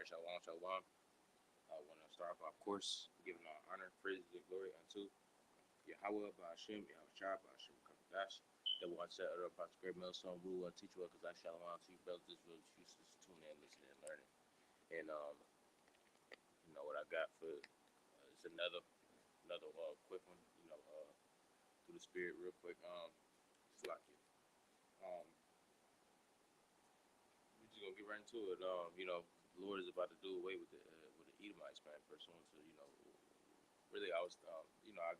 right, shalom, shalom. I want to start off, of course, giving all honor, praise, and glory unto Yahweh, Ba'ashem, Yahweh Shai, Ba'ashem, Kamadash. That one set it up about the great millstone rule and teach well, because I shalom to you, brothers. This really choose to tune in, listening, and learning. And, what I got for is another quick one, through the spirit, real quick. It's like it. We're just gonna get right into it. The Lord is about to do away with the Edomites, man. Pursuant to really, I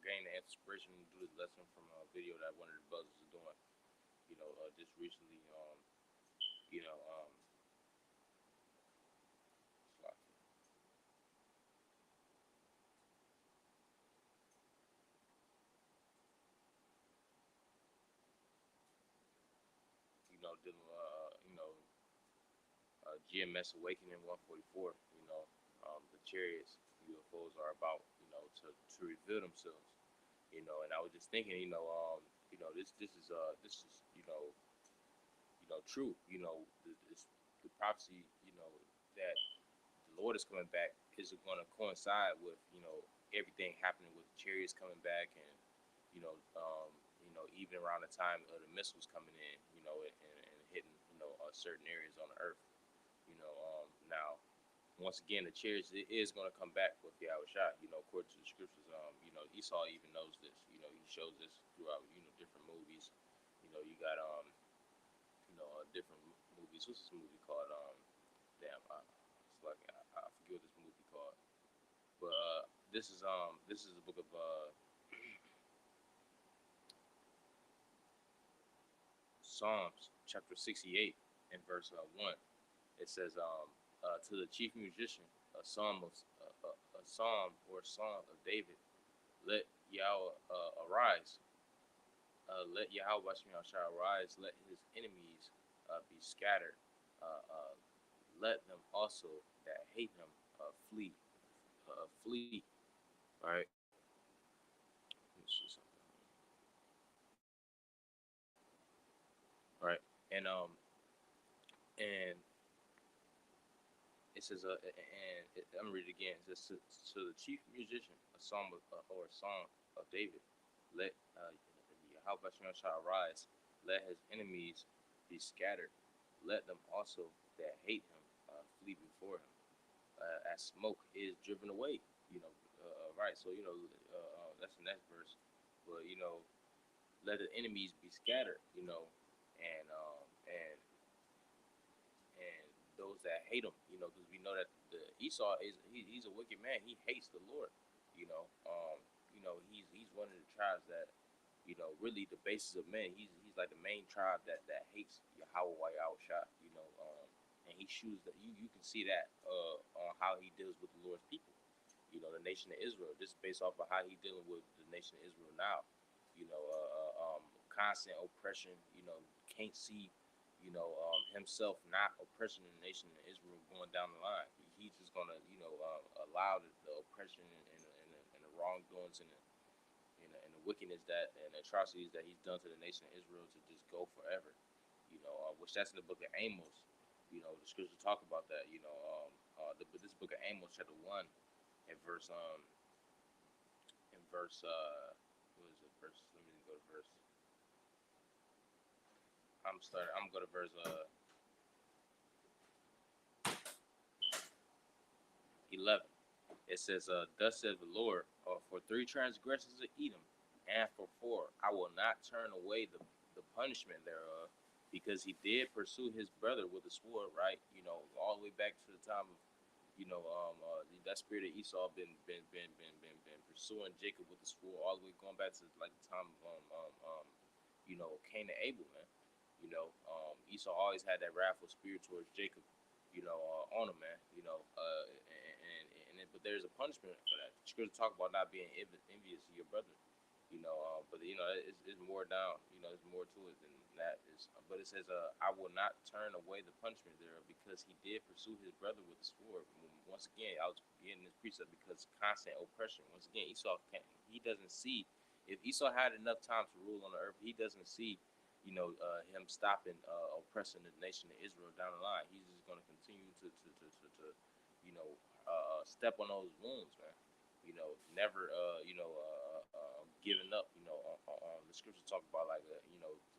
gained the inspiration to do this lesson from a video that one of the brothers is doing, just recently. You know, it's like, dealing, GMS Awakening 144. The chariots, UFOs are about, to reveal themselves. And I was just thinking, this is true. The prophecy, that the Lord is coming back is going to coincide with, everything happening with the chariots coming back, and even around the time of the missiles coming in, and hitting, certain areas on the earth. Now, once again, the chariots is going to come back with Yahweh Shai, according to the scriptures. Esau even knows this. He shows this throughout, different movies. You got different movies. What's this movie called? It's like I forget what this movie called. But this is the book of Psalms, chapter 68, and verse 1. It says, to the chief musician, a psalm or a song of David, let Yahweh arise. Let Yahweh shall arise. Let his enemies be scattered. Let them also that hate him flee. Flee. All right. Let me see something. All right. And it says, I'm gonna read it again. It says, to the chief musician, a psalm or a song of David, let Yahweh shall arise. Let his enemies be scattered. Let them also that hate him flee before him. As smoke is driven away. Right. So that's the next verse. But let the enemies be scattered. And and those that hate him. Because we know that the Esau he's a wicked man. He hates the Lord. He's one of the tribes that, really the basis of men. He's like the main tribe that hates Yahweh Shai. And he shows that you can see that on how he deals with the Lord's people. The nation of Israel. This is based off of how he dealing with the nation of Israel now. Constant oppression. Can't see. Himself not oppressing the nation of Israel going down the line. He's just gonna, allow the oppression and the wrongdoings and the wickedness and the atrocities that he's done to the nation of Israel to just go forever. Which that's in the book of Amos. The scriptures talk about that. This book of Amos, chapter 1, and verse what is it? Verse. Let me go to verse. I'm going to verse 11. It says, thus says the Lord, for 3 transgressions of Edom, and for 4, I will not turn away the punishment thereof, because he did pursue his brother with a sword, right? All the way back to the time of, that spirit of Esau been pursuing Jacob with the sword, all the way going back to like the time of Cain and Abel, man. Esau always had that wrathful spirit towards Jacob, on him, man. But there's a punishment for that. Scripture talk about not being envious of your brother, but it's more down. There's more to it than that. But it says, I will not turn away the punishment thereof, because he did pursue his brother with the sword. Once again, I was getting this precept because constant oppression. Once again, he doesn't see. If Esau had enough time to rule on the earth, he doesn't see, him stopping oppressing the nation of Israel down the line. He's just going to continue to step on those wounds, man. Never, giving up. The scripture talk about like,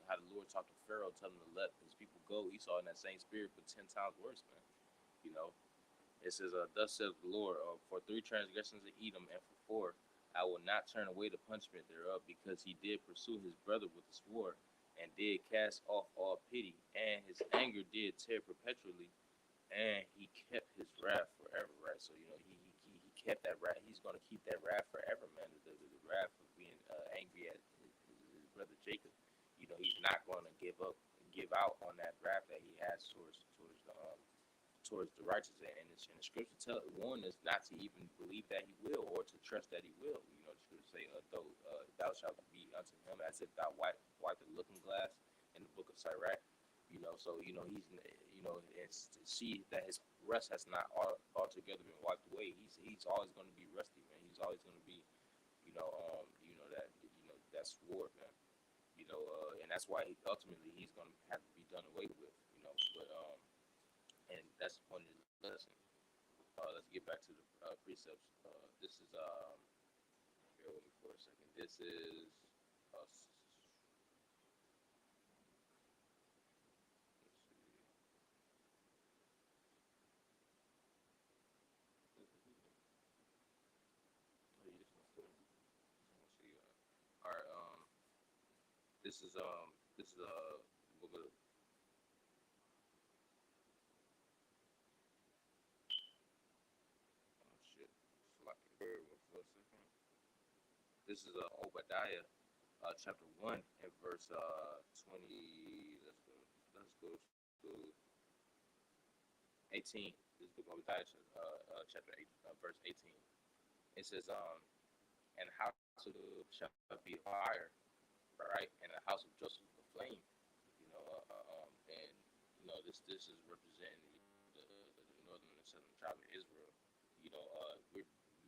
how the Lord talked to Pharaoh, telling him to let his people go. Esau in that same spirit, but 10 times worse, man. You know, it says, "Thus says the Lord: For three transgressions of Edom, and for four, I will not turn away the punishment thereof, because he did pursue his brother with the sword, and did cast off all pity, and his anger did tear perpetually, and he kept his wrath forever." Right. So he kept that wrath. He's going to keep that wrath forever, man. The wrath of being angry at his brother Jacob. He's not going to give out on that wrath that he has towards the righteous. And the scripture warn us not to even believe that he will, or to trust that he will. The scripture say, though thou shalt be unto him as if thou wipe the looking glass, in the book of Sirach. So he's it's to see that his rust has not altogether been wiped away. He's always going to be rusty, man. He's always going to be, that sword, man. And that's why ultimately he's going to have to be done away with. But and that's the point of this lesson. Let's get back to the precepts. This is bear with me for a second. This is all right. This is book of, oh shit. Bear with me for a second. This is Obadiah, chapter 1 and verse 20. Let's go to 18. This book of Obadiah, chapter 8, verse 18. It says, "And the house of shall be fire, right? And the house of Joseph a flame." And this is representing the northern and southern tribe of Israel.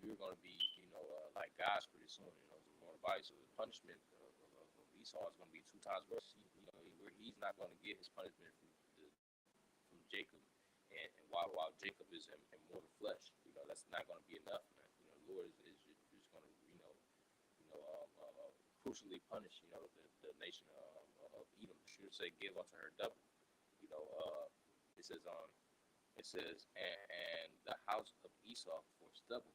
We're going to be, like gods pretty soon. More body. So the punishment of Esau is going to be 2 times worse. He's not going to get his punishment from Jacob, and while Jacob is in mortal flesh, that's not going to be enough, man. The Lord is just going to, crucially punish, the nation of Edom. Should say, "Give unto her double." You know, it says, and the house of Esau for stubble.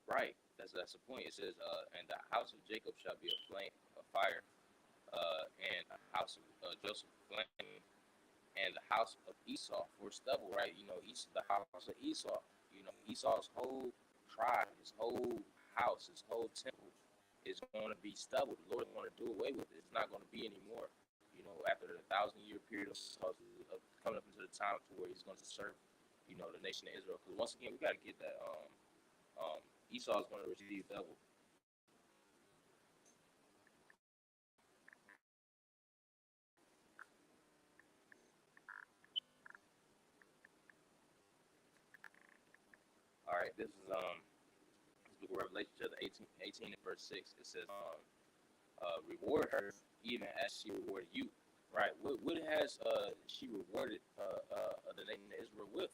Right. That's the point. It says, "And the house of Jacob shall be a flame, a fire, and the house of Joseph flame, and the house of Esau for stubble." Right. The house of Esau. Esau's whole tribe, his whole house, his whole temple is going to be stubble. The Lord's going to do away with it. It's not going to be anymore. After the 1,000-year period of coming up into the time to where he's going to serve, the nation of Israel. Because once again, we got to get that. Esau is going to receive double. All right, this is this book of Revelation, chapter 18 and verse 6. It says, "Reward her even as she rewarded you." Right. What has she rewarded the nation of Israel with?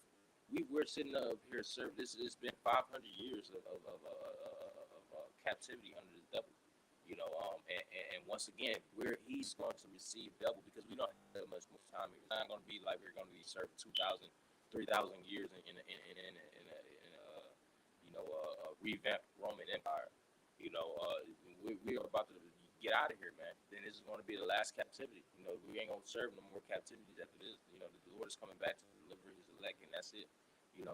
We're sitting up here serving. It's been 500 years of captivity under the devil. And once again, he's going to receive double, because we don't have that much more time. It's not going to be like we're going to be serving 2,000, 3,000 years in a revamped Roman Empire. We are about to get out of here, man. Then this is going to be the last captivity. We ain't going to serve no more captivities after this. The Lord is coming back to deliver his elect, and that's it.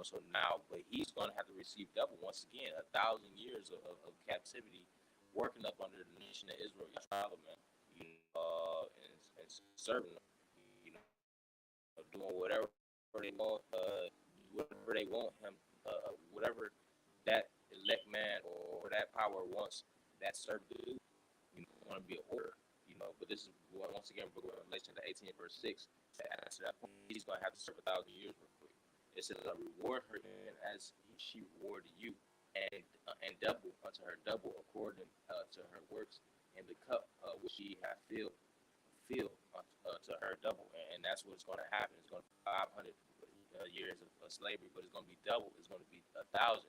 So now, but he's going to have to receive double once again, 1,000 years of captivity, working up under the nation of Israel, Yahweh, man. And serving them, doing whatever they want him, whatever that elect man or that power wants that servant to do. Want to be an order. But this is once again Revelation 18 verse 6. To answer that point, he's going to have to serve 1,000 years real quick. It says, "Reward her as she rewarded you, and double unto her double according to her works, and the cup which she hath filled to her double." And that's what's going to happen. It's going to be 500 years of slavery, but it's going to be double. It's going to be 1,000,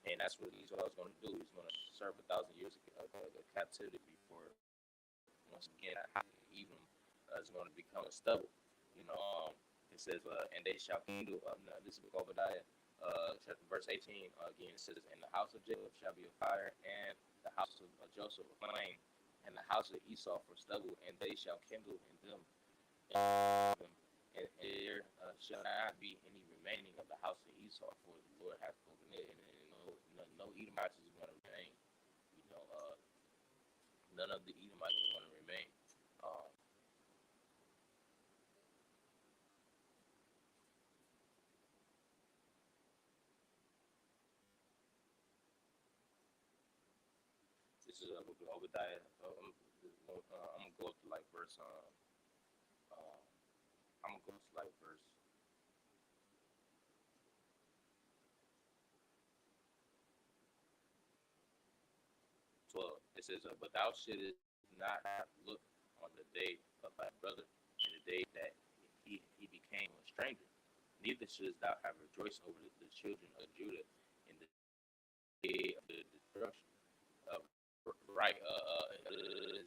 and that's what Esau is going to do. He's going to serve 1,000 years of captivity before once again even is going to become a stubble. You know, it says, and they shall kindle. No, this is Obadiah, chapter verse 18. Again, it says, and the house of Jacob shall be a fire, and the house of Joseph a flame, and the house of Esau for stubble, and they shall kindle in them. And there shall not be any remaining of the house of Esau, for the Lord hath spoken it, and no Edomites is going to remain. You know, none of the Edomites are going to remain. Um, this is Obadiah. I'm gonna go up to like verse. Uh, I'm gonna go to like verse 12. It says, "But thou shouldest not have looked on the day of thy brother, and the day that he became a stranger. Neither shouldest thou have rejoiced over the children of Judah in the day of the destruction." Right, is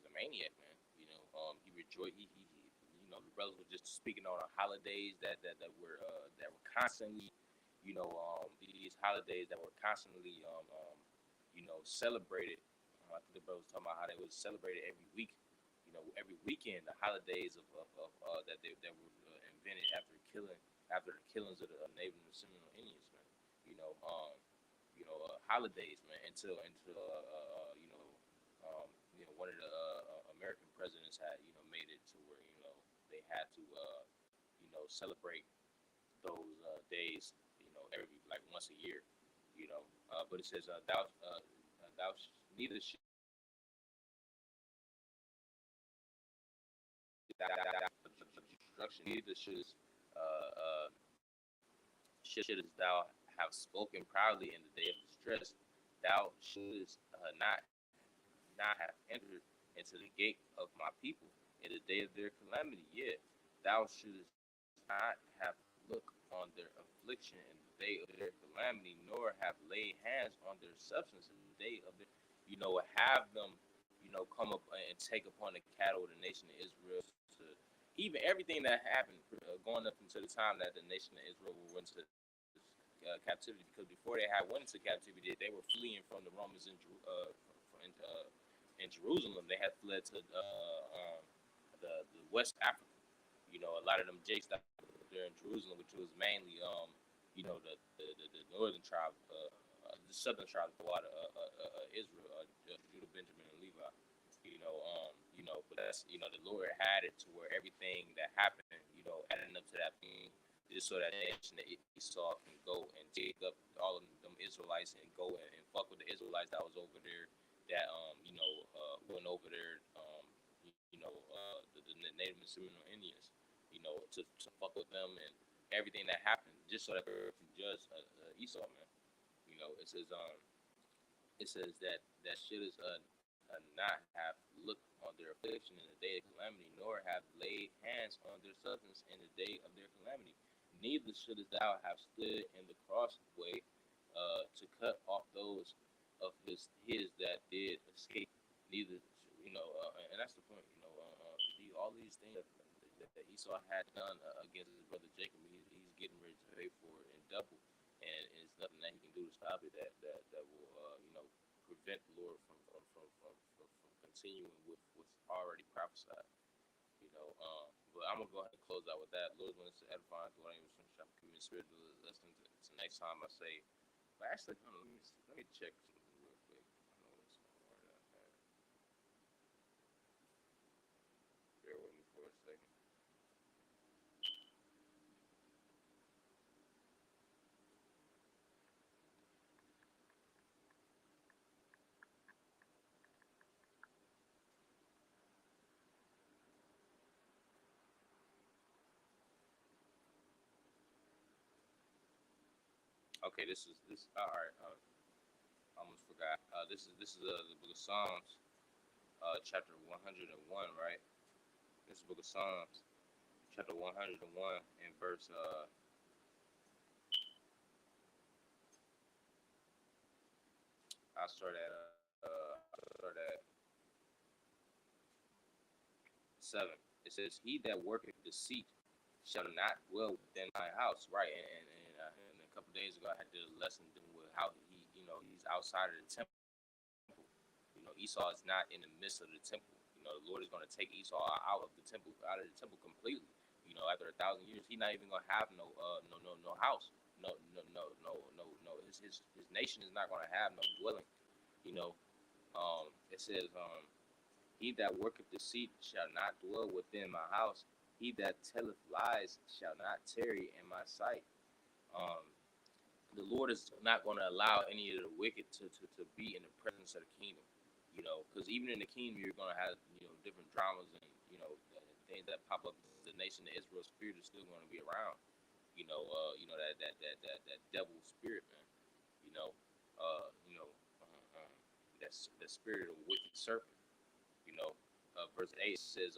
a maniac, man. You know, he rejoiced. You know, the brothers were just speaking on holidays that were constantly, you know, these holidays that were constantly, you know, celebrated. I think the brothers were talking about how they was celebrated every week. You know, every weekend, the holidays that were invented after the killings of the Native and Seminole Indians, man. You know, holidays, man, you know, one of the American presidents had, you know, made it to where, you know, they had to, you know, celebrate those days, you know, every like once a year, you know. But it says, thou neither should destruction, neither shouldest thou have spoken proudly in the day of distress. Thou shouldest not have entered into the gate of my people in the day of their calamity. Yet thou shouldest not have looked on their affliction in the day of their calamity, nor have laid hands on their substance in the day of their, you know, have them, you know, come up and take upon the cattle of the nation of Israel. To even everything that happened going up until the time that the nation of Israel went to captivity, because before they had went into captivity, they were fleeing from the Romans in Jerusalem. They had fled to the West Africa. You know, a lot of them jakes that were there in Jerusalem, which was mainly you know, the northern tribe, the southern tribe of Israel, Judah, Benjamin, and Levi. You know, but that's, you know, the Lord had it to where everything that happened, you know, adding up to that thing, just so that nation that Esau can go and take up all of them Israelites and go and fuck with the Israelites that was over there, that you know, went over there, the Native and Seminole Indians, you know, to fuck with them and everything that happened, just so that they can judge Esau, man. You know, it says that shit is not have looked on their affliction in the day of calamity, nor have laid hands on their substance in the day of their calamity. Neither shouldest thou have stood in the crossway to cut off those of his that did escape. Neither, you know, and that's the point. You know, all these things that Esau had done against his brother Jacob, he's getting ready to pay for it in double, and it's nothing that he can do to stop it. That will, you know, prevent the Lord from continuing with what's already prophesied. You know, but I'm gonna go ahead and close out with that. Lord, when it's edifying, the Lord, I'm committing spirit to listening to next time I say. But actually, hold on, let me check something real quick. I know what's going on. Bear with me for a second. Okay, this. All right, I almost forgot. This is the book of Psalms, chapter 101, right? This is the book of Psalms, chapter 101, and verse I start at 7. It says, "He that worketh deceit shall not dwell within my house." Right, and a couple days ago, I did a lesson dealing with how he's outside of the temple. Esau is not in the midst of the temple. The Lord is going to take Esau out of the temple completely. After 1,000 years, he's not even going to have no house, no. His nation is not going to have no dwelling. You know, it says, "He that worketh deceit shall not dwell within my house. He that telleth lies shall not tarry in my sight." Um, the Lord is not going to allow any of the wicked to be in the presence of the kingdom. Because even in the kingdom, you're going to have different dramas and things that pop up. The nation of Israel spirit is still going to be around. That devil spirit, man. You know, uh, you know, that's the spirit of wicked serpent. You know, verse 8 says,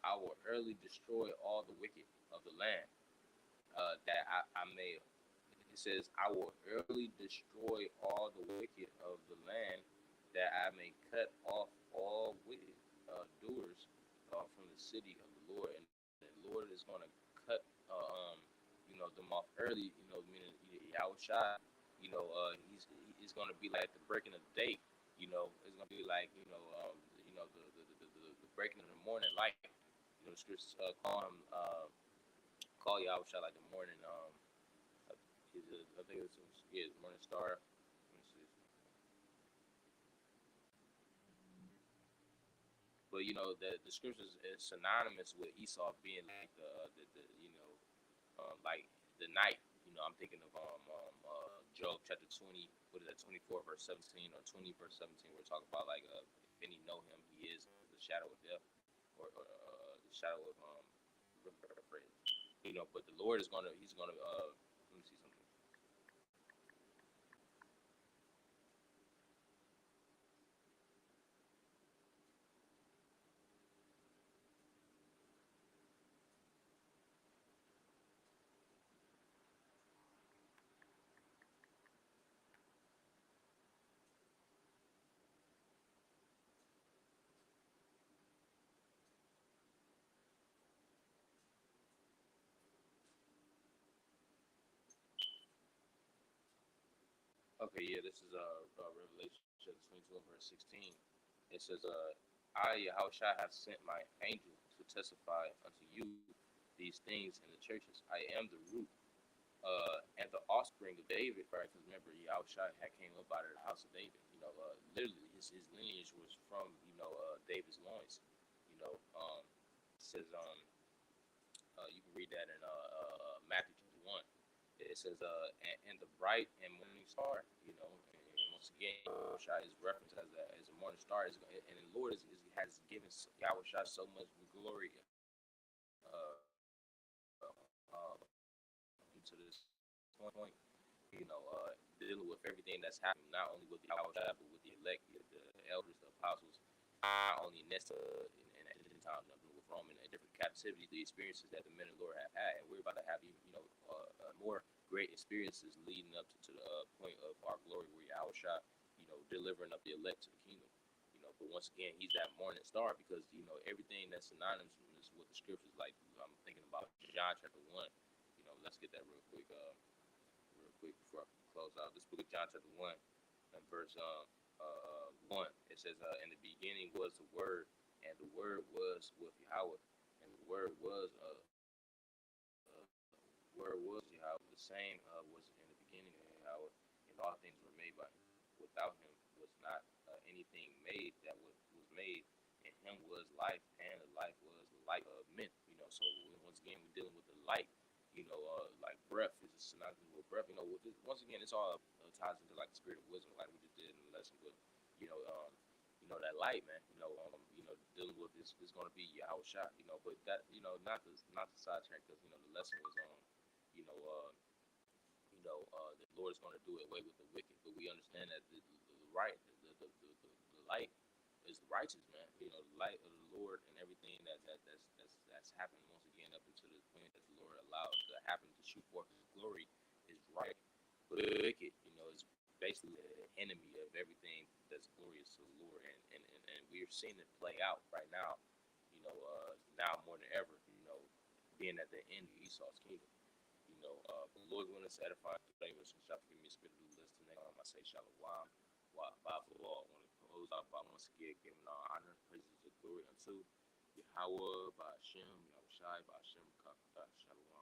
"I will early destroy all the wicked of the land, that I may." It says, "I will early destroy all the wicked of the land, that I may cut off all wicked doers from the city of the Lord." And the Lord is going to cut, them off early. Meaning Yahushua. He's going to be like the breaking of the day. It's going to be like the breaking of the morning light. The scriptures call Yahushua like the morning. I think it's the morning star. Let me see. But the scriptures is synonymous with Esau being like like the night. I'm thinking of Job chapter 20. What is that? 24 verse 17 or 20 verse 17. We're talking about like if any know him, he is the shadow of death, or the shadow of rephrase. But the Lord is gonna. He's gonna. Let me see something. Okay, yeah, this is Revelation chapter 22 verse 16. It says, "I Yahushua have sent my angel to testify unto you these things in the churches. I am the root and the offspring of David." Right? Because remember, Yahushua had came up out of the house of David. Literally, his lineage was from David's loins. It says, you can read that in Matthew chapter 1. It says, and the bright and morning star. And once again, Yahushua is referenced as a morning star. And the Lord has given Yahushua so much glory uh, uh, to this point. Dealing with everything that's happening, not only with the Yahushua, but with the elect, the elders, the apostles, not only in this in at the time with Rome and different captivities, the experiences that the men of the Lord have had, and we're about to have even more great experiences leading up to the point of our glory, where Yahushua, delivering up the elect to the kingdom. But once again, he's that morning star because everything that's synonymous with the scriptures. Like I'm thinking about John chapter 1. Let's get that real quick before I close out. This book of John chapter 1 and verse 1. It says, "In the beginning was the Word, and the Word was with Yahweh, and the Word was Yahweh. The same was in the beginning of Yahweh, and all things were made by him. Without him was not anything made that was made. In him was life, and the life was the light of men." So once again, we're dealing with the light. Like breath is a synonymous with breath. Once again, it's all ties into like the spirit of wisdom, like we just did in the lesson. But that light, man. Dealing with this is going to be Yahweh shot. But that not the sidetrack, because the lesson was on the Lord is going to do away with the wicked. But we understand that the right, the light is the righteous, man. The light of the Lord and everything that's happened once again up until the point that the Lord allowed to happen to shoot forth His glory is right. But the wicked, is basically the enemy of everything that's glorious to the Lord, and we're seeing it play out right now. Now more than ever. Being at the end of Esau's kingdom. The Lord willing to edify today, which shall give me a spirit to listen. I say shalom. Bible law. I want to close out by once again giving all honor, praises, and glory unto Yahweh, by Hashem, Yahushai, by Hashem, Shalom.